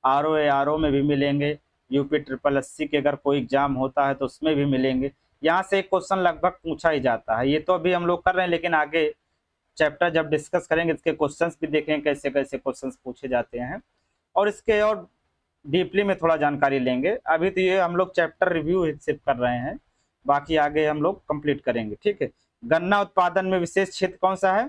आर ओ में भी मिलेंगे, यूपी ट्रिपल एस सी के अगर कोई एग्जाम होता है तो उसमें भी मिलेंगे। यहाँ से एक क्वेश्चन लगभग पूछा ही जाता है। ये तो अभी हम लोग कर रहे हैं, लेकिन आगे चैप्टर जब डिस्कस करेंगे इसके क्वेश्चंस भी देखेंगे कैसे कैसे क्वेश्चंस पूछे जाते हैं, और इसके और डीपली में थोड़ा जानकारी लेंगे। अभी तो ये हम लोग चैप्टर रिव्यू सिर्फ कर रहे हैं, बाकी आगे हम लोग कंप्लीट करेंगे, ठीक है। गन्ना उत्पादन में विशेष क्षेत्र कौन सा है?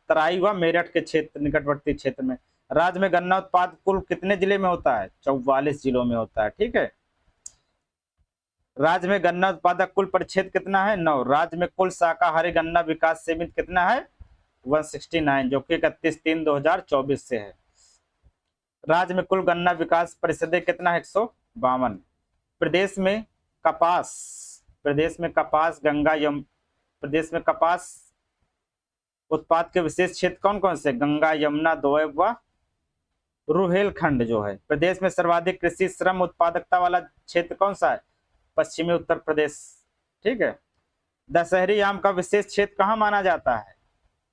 तराई व मेरठ के क्षेत्र, निकटवर्ती क्षेत्र में। राज्य में गन्ना उत्पाद कुल कितने जिले में होता है? 44 जिलों में होता है, ठीक है। राज्य में गन्ना उत्पादक कुल परिक्षेत्र कितना है? 9। राज्य में कुल शाकाहारी गन्ना विकास समिति कितना है? 169, जो कि 31/3/2024 से है। राज्य में कुल गन्ना विकास परिषदें कितना है? 152। प्रदेश में कपास उत्पाद के विशेष क्षेत्र कौन कौन से? गंगा यमुना दोआब व रुहेलखंड जो है। प्रदेश में सर्वाधिक कृषि श्रम उत्पादकता वाला क्षेत्र कौन सा है? पश्चिमी उत्तर प्रदेश, ठीक है। दशहरी आम का विशेष क्षेत्र कहाँ माना जाता है?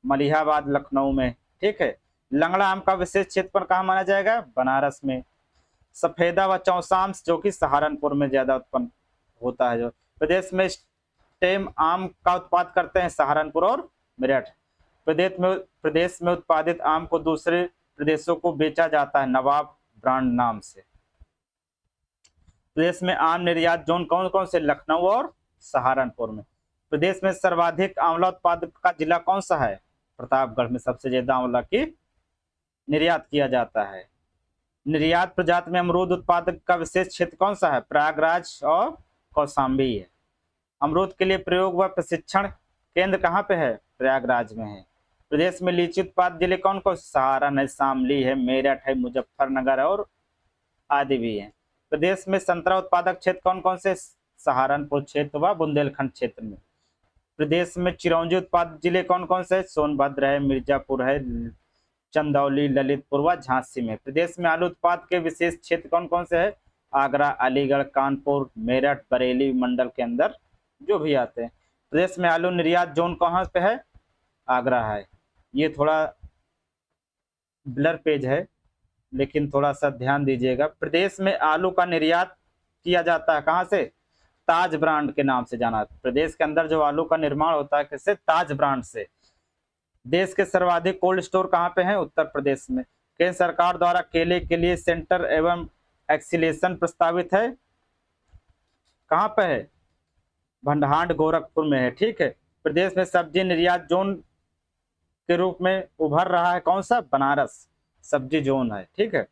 मलिहाबाद, लखनऊ में, ठीक है। लंगड़ा आम का विशेष क्षेत्र पर कहाँ माना जाएगा? बनारस में। सफेदा व चौसा जो कि सहारनपुर में ज्यादा उत्पन्न होता है। जो प्रदेश में स्टेम आम का उत्पाद करते हैं? सहारनपुर और मेरठ। प्रदेश में उत्पादित आम को दूसरे प्रदेशों को बेचा जाता है नवाब ब्रांड नाम से। प्रदेश में आम निर्यात जोन कौन कौन से? लखनऊ और सहारनपुर में। प्रदेश में सर्वाधिक आंवला उत्पादक का जिला कौन सा है? प्रतापगढ़ में सबसे ज्यादा आंवला की निर्यात किया जाता है। निर्यात प्रजाति में अमरूद उत्पादक का विशेष क्षेत्र कौन सा है? प्रयागराज और कौशाम्बी है। अमरूद के लिए प्रयोग व प्रशिक्षण केंद्र कहाँ पे है? प्रयागराज में है। प्रदेश में लीची उत्पादक जिले कौन कौन? सहारन है, शामली है, मेरठ है, मुजफ्फरनगर और आदि भी है। प्रदेश में संतरा उत्पादक क्षेत्र कौन कौन से? सहारनपुर क्षेत्र व बुंदेलखंड क्षेत्र में। प्रदेश में चिरौंजी उत्पादक जिले कौन कौन से? सोनभद्र है, मिर्जापुर है, चंदौली, ललितपुर व झांसी में। प्रदेश में आलू उत्पाद के विशेष क्षेत्र कौन कौन से है? आगरा, अलीगढ़, कानपुर, मेरठ, बरेली मंडल के अंदर जो भी आते हैं। प्रदेश में आलू निर्यात जोन कहाँ पे है? आगरा है। ये थोड़ा ब्लर पेज है, लेकिन थोड़ा सा ध्यान दीजिएगा। प्रदेश में आलू का निर्यात किया जाता है कहाँ से? ताज ब्रांड के नाम से जाना। प्रदेश के अंदर जो आलू का निर्माण होता है किससे? ताज ब्रांड से। देश के सर्वाधिक कोल्ड स्टोर कहाँ पे हैं? उत्तर प्रदेश में। केंद्र सरकार द्वारा केले के लिए सेंटर एवं एक्सीलेशन प्रस्तावित है, कहाँ पे है? भंडाहांड गोरखपुर में है, ठीक है। प्रदेश में सब्जी निर्यात जोन के रूप में उभर रहा है कौन सा? बनारस सब्जी जोन है, ठीक है।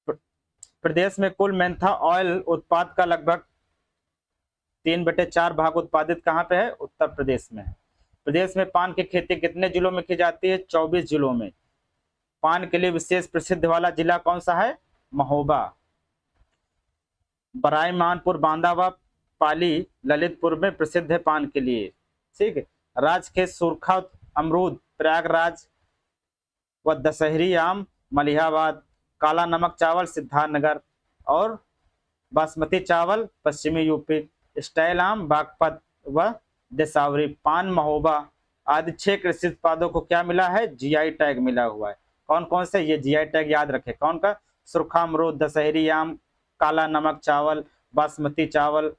प्रदेश में कुल मेंथा ऑयल उत्पाद का लगभग 3/4 भाग उत्पादित कहाँ पे है? उत्तर प्रदेश में है। प्रदेश में पान की खेती कितने जिलों में की जाती है? 24 जिलों में। पान के लिए विशेष प्रसिद्ध वाला जिला कौन सा है? महोबा। बराई, मानपुर, बांदा व पाली ललितपुर में प्रसिद्ध है पान के लिए, ठीक है। राज्य के सूरखा अमरूद प्रयागराज व दशहरी आम मलिहाबाद। काला नमक चावल सिद्धार्थनगर और बासमती चावल पश्चिमी यूपी। स्टाइल आम बागपत व देसावरी। पान, महोबा आदि 6 कृषि उत्पादों को क्या मिला है? जीआई टैग मिला हुआ है। कौन कौन से? ये जीआई टैग याद रखें। कौन का? सुरखा अमरूद, दशहरी आम, काला नमक चावल, बासमती चावल,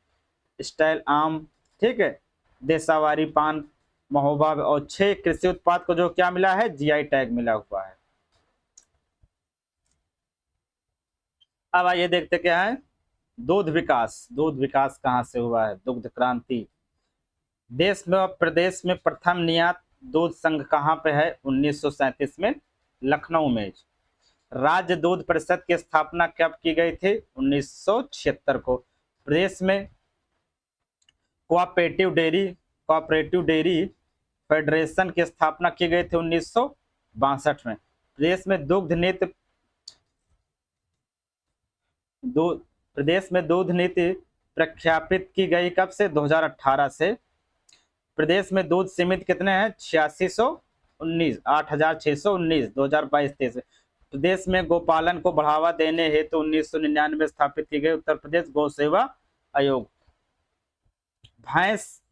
स्टाइल आम, ठीक है, देसावारी पान, महोबा, और 6 कृषि उत्पाद को जो क्या मिला है? जीआई टैग मिला हुआ है। अब आइए देखते क्या है। दूध विकास कहाँ से हुआ है? दुग्ध क्रांति। देश में और प्रदेश में प्रथम निर्यात दूध संघ कहाँ पे है? 1937 में लखनऊ में। राज्य दूध परिषद की स्थापना कब की गई थी? 1976 को। प्रदेश में कोऑपरेटिव डेयरी फेडरेशन की स्थापना की गई थी 1962 में। प्रदेश में दूध नीति प्रख्यापित की गई कब से? 2018 से। प्रदेश में दूध सीमित कितने हैं? 8619, 8619, 2022-23। प्रदेश में गोपालन को बढ़ावा देने हेतु 1999 में स्थापित की गई उत्तर प्रदेश गौ सेवा आयोग। भैंस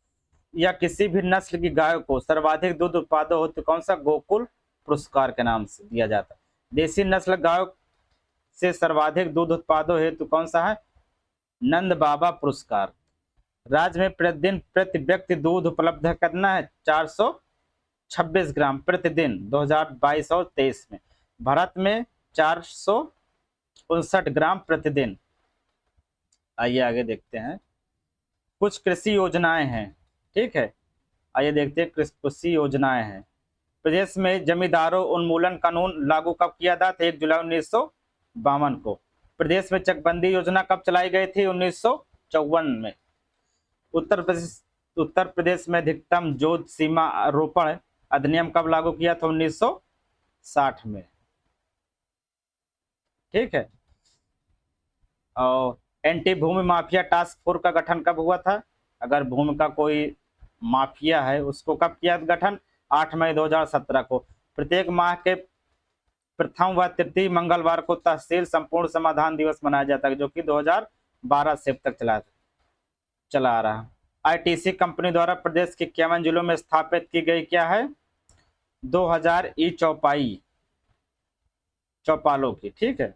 या किसी भी नस्ल की गाय को सर्वाधिक दूध उत्पादन हो तो कौन सा? गोकुल पुरस्कार के नाम से दिया जाता है। देसी नस्ल गाय से सर्वाधिक दूध उत्पादन हेतु कौन सा है? नंद बाबा पुरस्कार। राज्य में प्रतिदिन प्रति व्यक्ति दूध उपलब्ध करना है 426 ग्राम प्रतिदिन 2022 और 23 में। भारत में 459 ग्राम प्रतिदिन। आइए आगे देखते हैं। कुछ कृषि योजनाएं हैं, ठीक है। आइए देखते हैं कृषि योजनाएं हैं। प्रदेश में जमींदारों उन्मूलन कानून लागू कब किया था? 1 जुलाई 1952 को। प्रदेश में चकबंदी योजना कब चलाई गई थी? 1954 में। उत्तर प्रदेश में अधिकतम जोत सीमा आरोपण अधिनियम कब लागू किया था? 1960 में, ठीक है। और एंटी भूमि माफिया टास्क फोर्स का गठन कब हुआ था? अगर भूमि का कोई माफिया है उसको कब किया गठन? 8 मई 2017 को। प्रत्येक माह के प्रथम व तृतीय मंगलवार को तहसील संपूर्ण समाधान दिवस मनाया जाता है, जो कि 2012 से अब तक चला आ रहा है। आईटीसी कंपनी द्वारा प्रदेश के 51 जिलों में स्थापित की गई क्या है? 2000 ई चौपालों की, ठीक है।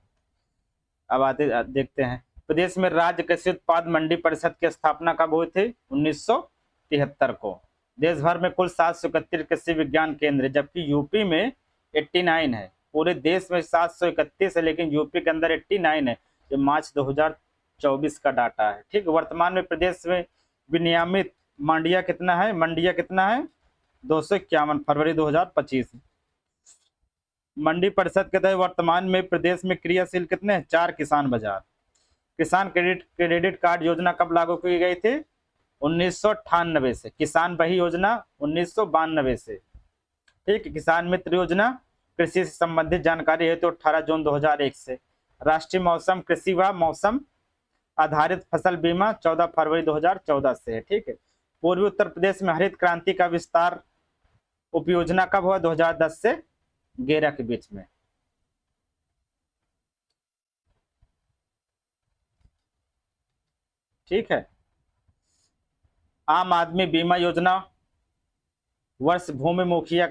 अब आते देखते हैं। प्रदेश में राज्य कृषि उत्पाद मंडी परिषद की स्थापना कब हुई थी? 1973 को। देश भर में कुल 731 कृषि विज्ञान केंद्र, जबकि यूपी में 89 है। पूरे देश में 731 है, लेकिन यूपी के अंदर 89 है। ये मार्च 2024 का डाटा है, ठीक है। वर्तमान में प्रदेश में विनियमित मंडिया कितना है? 251 फरवरी 2025। मंडी परिषद के तहत वर्तमान में प्रदेश में क्रियाशील कितने हैं? 4 किसान बाजार। किसान क्रेडिट कार्ड योजना कब लागू की गई थी? 1998 से। किसान बही योजना 1992 से, ठीक। किसान मित्र योजना कृषि से संबंधित जानकारी है तो 18 जून 2001 से। राष्ट्रीय मौसम कृषि व मौसम आधारित फसल बीमा 14 फरवरी 2014 से है, ठीक है। पूर्वी उत्तर प्रदेश में हरित क्रांति का विस्तार उपयोजना कब हुआ? 2010 से 11 के बीच में, ठीक है। आम आदमी बीमा योजना वर्ष भूमि मुखिया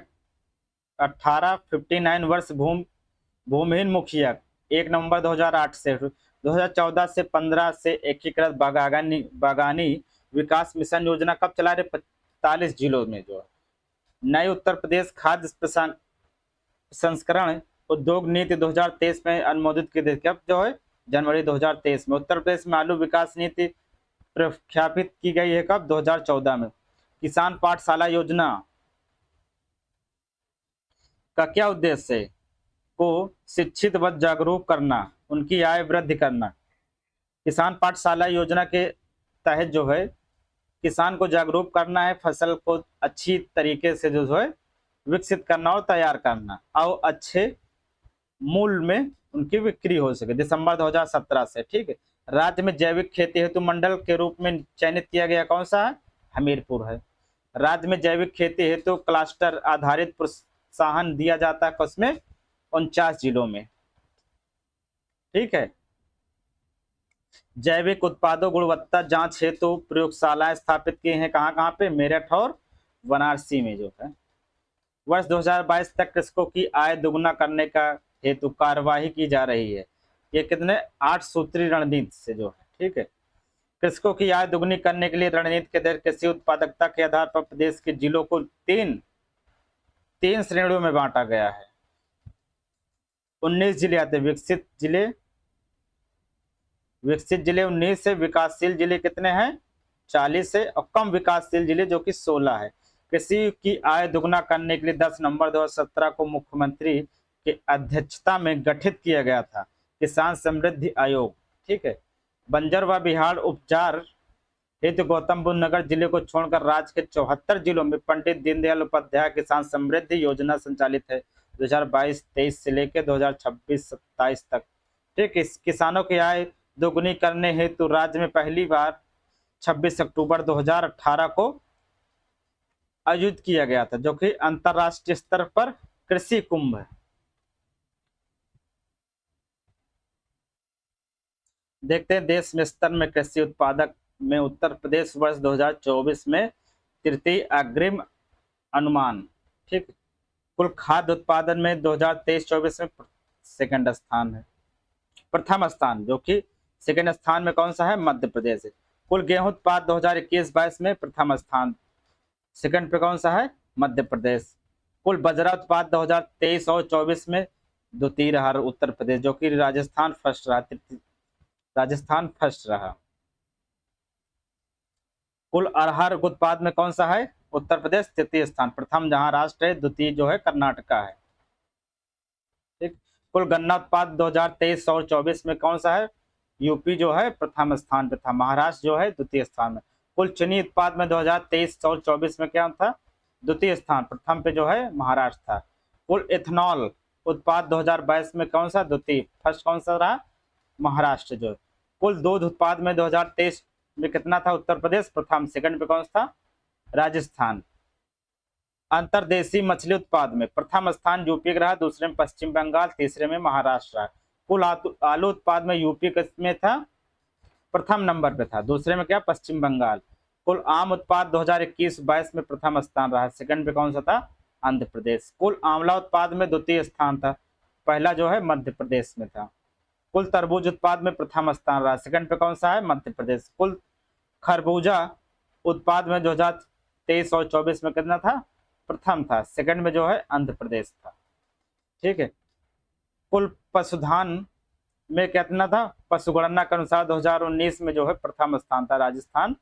1859 वर्ष भूमिहीन मुखिया 1 नवंबर 2008 से। 2014 से 15 से एकीकृत बागानी विकास मिशन योजना कब चला रहे? 45 जिलों में जो है। नई उत्तर प्रदेश खाद्य संस्करण उद्योग नीति 2023 में अनुमोदित की गई, कब जो है? जनवरी 2023 में। उत्तर प्रदेश में आलू विकास नीति प्रख्यापित की गई है कब? 2014 में। किसान पाठशाला योजना का क्या उद्देश्य है? को शिक्षित व जागरूक करना, उनकी आय वृद्धि करना। किसान पाठशाला योजना के तहत जो है किसान को जागरूक करना है, फसल को अच्छी तरीके से जो है विकसित करना और तैयार करना, और अच्छे मूल्य में उनकी बिक्री हो सके। दिसंबर 2017 से, ठीक है। राज्य में जैविक खेती हेतु मंडल के रूप में चयनित किया गया कौन सा है? हमीरपुर है। राज्य में जैविक खेती हेतु क्लस्टर आधारित प्रोत्साहन दिया जाता है उसमें 49 जिलों में, ठीक है। जैविक उत्पादों गुणवत्ता जांच हेतु प्रयोगशालाएं स्थापित की हैं कहाँ कहाँ पे? मेरठ और वाराणसी में जो है। वर्ष 2022 तक कृषकों की आय दुगुना करने का हेतु कार्यवाही की जा रही है। ये कितने? 8 सूत्री रणनीति से जो है, ठीक है। कृषकों की आय दुगुनी करने के लिए रणनीति के तहत कृषि उत्पादकता के आधार पर प्रदेश के जिलों को तीन श्रेणियों में बांटा गया है। 19 जिले आते हैं। विकसित जिले 19 से। विकासशील जिले कितने हैं? 40 से। और कम विकासशील जिले जो कि 16 है। कृषि की आय दुगुना करने के लिए 10 नवंबर 2017 को मुख्यमंत्री की अध्यक्षता में गठित किया गया था किसान समृद्धि आयोग, ठीक है। बंजर व बिहार उपचार हेतु गौतम बुद्ध नगर जिले को छोड़कर राज्य के 74 जिलों में पंडित दीनदयाल उपाध्याय किसान समृद्धि योजना संचालित है 2022-23 से लेकर 2026-27 तक। ठीक, इस किसानों की आय दोगुनी करने हेतु राज्य में पहली बार 26 अक्टूबर 2018 को आयोजित किया गया था, जो कि अंतरराष्ट्रीय स्तर पर कृषि कुंभ है। देखते हैं देश में स्तर में कृषि उत्पादक में उत्तर प्रदेश वर्ष 2024 में तृतीय अग्रिम अनुमान। ठीक, कुल खाद्य उत्पादन में 2023-24 में सेकंड स्थान है, प्रथम स्थान, जो कि सेकंड स्थान में कौन सा है? मध्य प्रदेश है। कुल गेहूं उत्पाद 2021-22 में प्रथम स्थान, सेकंड पे कौन सा है? मध्य प्रदेश। कुल बजरा उत्पाद 2023 और 24 में द्वितीय रहा उत्तर प्रदेश, जो कि राजस्थान फर्स्ट रहा, राजस्थान फर्स्ट रहा। कुल अरहर उत्पाद में कौन सा है? उत्तर प्रदेश तृतीय स्थान, प्रथम जहां राष्ट्र है, द्वितीय जो है कर्नाटका है। ठीक, कुल गन्ना उत्पाद 2023 और 24 में कौन सा है? यूपी जो है प्रथम स्थान पे था, महाराष्ट्र जो है द्वितीय स्थान में। कुल चीनी उत्पाद में 2023 और 24 में क्या था? द्वितीय स्थान, प्रथम पे जो है महाराष्ट्र था। कुल इथेनॉल उत्पाद 2022 में कौन सा? द्वितीय, फर्स्ट कौन सा रहा? महाराष्ट्र जो। कुल दूध उत्पाद में 2023 में कितना था? उत्तर प्रदेश प्रथम, सेकंड पे कौन सा था? राजस्थान। अंतरदेशीय मछली उत्पाद में प्रथम स्थान यूपी का रहा, दूसरे में पश्चिम बंगाल, तीसरे में महाराष्ट्र रहा। कुल आलू उत्पाद में यूपी में था, प्रथम नंबर पे था, दूसरे में क्या? पश्चिम बंगाल। कुल आम उत्पाद 2021-22 में प्रथम स्थान रहा, सेकंड पे कौन सा था? आंध्र प्रदेश। कुल आंवला उत्पाद में द्वितीय स्थान था, पहला जो है मध्य प्रदेश में था। कुल तरबूज उत्पाद में प्रथम स्थान रहा, सेकंड पे कौन सा है? मध्य प्रदेश। कुल खरबूजा उत्पाद में 2023 और 24 में कितना था? प्रथम था, सेकंड में जो है आंध्र प्रदेश था। ठीक है, कुल पशुधन में कितना था? पशुगणना के अनुसार 2019 में जो है प्रथम स्थान था, राजस्थान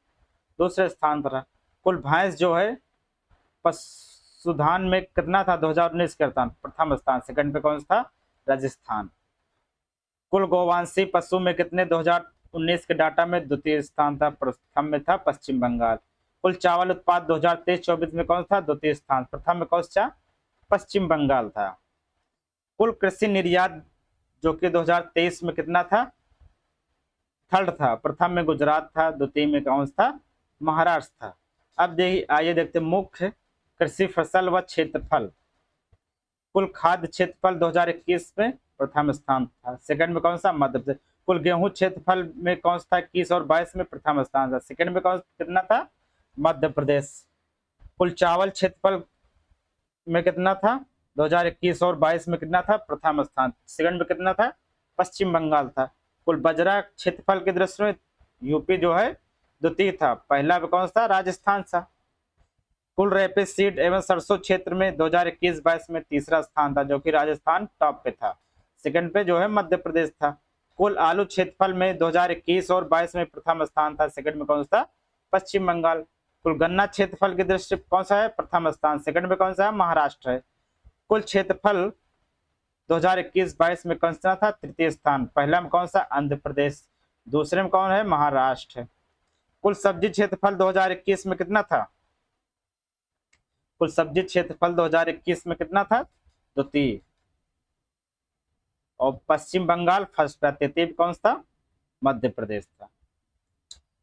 दूसरे स्थान पर रहा। कुल भैंस जो है पशुधन में कितना था? 2019 के प्रथम स्थान, सेकंड पे कौन सा था? राजस्थान। कुल गौवंशीय पशु में कितने? 2019 के डाटा में द्वितीय स्थान था, प्रथम में था पश्चिम बंगाल। कुल चावल उत्पाद 2023-24 में कौन था? द्वितीय स्थान, प्रथम में कौन सा? पश्चिम बंगाल था। कुल कृषि निर्यात जो कि 2023 में कितना था? थर्ड था, प्रथम में गुजरात था, द्वितीय में कौन था? महाराष्ट्र था। अब आइए देखते मुख्य कृषि फसल व क्षेत्रफल। कुल खाद्य क्षेत्रफल 2021 में प्रथम स्थान था, सेकंड में कौन सा? मध्य प्रदेश। कुल गेहूं क्षेत्रफल में कौन सा था? 21 और 22 में प्रथम स्थान था, सेकंड में कौन कितना था? मध्य प्रदेश। कुल चावल क्षेत्रफल में कितना था? 2021 और 22 में कितना था? प्रथम स्थान, सेकंड में कितना था? पश्चिम बंगाल था। कुल बजरा क्षेत्रफल के दृष्टि में यूपी जो है द्वितीय था, पहला पे कौन सा? राजस्थान था। कुल रेपिड सीड एवं सरसों क्षेत्र में 2021-22 में तीसरा स्थान था, जो कि राजस्थान टॉप पे था, सेकंड पे जो है मध्य प्रदेश था। कुल आलू क्षेत्रफल में 2021 और 22 में प्रथम स्थान था, सेकंड में कौन सा? पश्चिम बंगाल। कुल गन्ना क्षेत्रफल की दृष्टि कौन सा है? प्रथम स्थान, सेकंड में कौन सा है? महाराष्ट्र है। कुल क्षेत्रफल 2021-22 में कौन सा था? तृतीय स्थान, पहला में कौन सा? आंध्र प्रदेश, दूसरे में कौन है? महाराष्ट्र है। कुल सब्जी क्षेत्रफल 2021 में कितना था? कुल सब्जी क्षेत्रफल 2021 में कितना था? द्वितीय, और पश्चिम बंगाल फर्स्ट था, तृतीय कौन सा? मध्य प्रदेश था।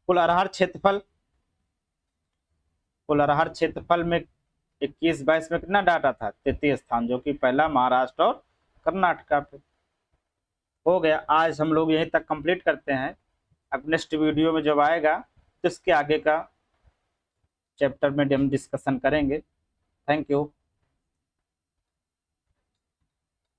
कुल अरहर क्षेत्रफल में 21-22 में कितना डाटा था? तृतीय स्थान, जो कि पहला महाराष्ट्र और कर्नाटका पे। हो गया, आज हम लोग यहीं तक कंप्लीट करते हैं। अब नेक्स्ट वीडियो में जब आएगा तो इसके आगे का चैप्टर में हम डिस्कशन करेंगे। Thank you.